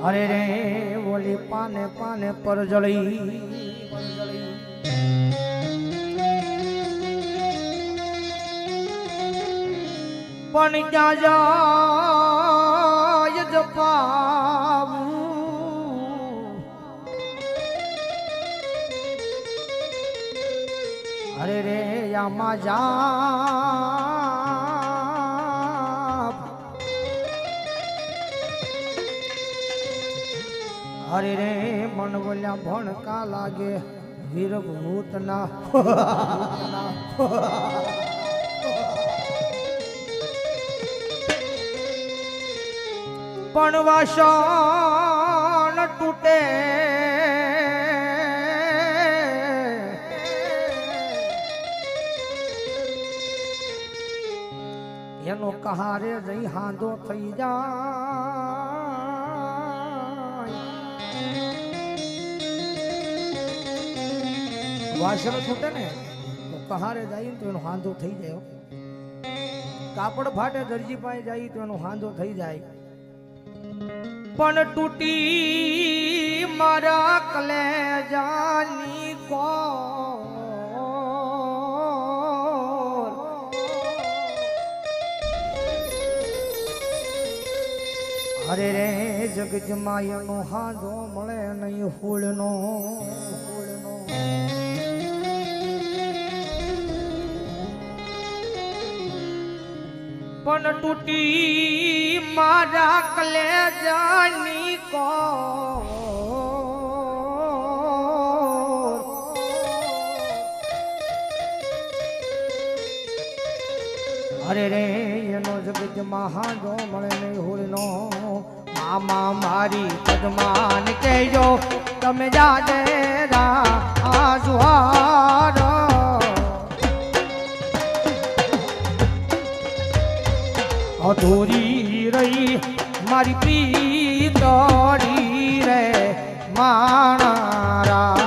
અરે રે ઓલી પાને પાને પર જળી પણ ક્યાં જાય જપાવું અરે રે આમાં જા અરે રે મન બોલ્યા ભણકા લાગે વીર ભૂતના પણ વાસણ તૂટે એનો કહારે જઈ હાંધો થઈ જાય વાસણ તૂટે ને તો કહારે જાય તો એનો હાંધો થઈ જાય કાપડ ફાટે દરજી પાસે જાય તો એનો હાંધો થઈ જાય પણ તૂટી મારા કલેજાની કોર અરે રે જગજમાયનો હાંધો મળે નહીં ફૂલનો પણ તૂટી મારા કલેજાની કોર અરે રે એનો જગતમાં હાંધો મળે નહીં હોળનો મામા મારી પદ્માન કહેજો તમે જાડે રા જુહાર અધૂરી રહી મારી પ્રીતડી રે મારા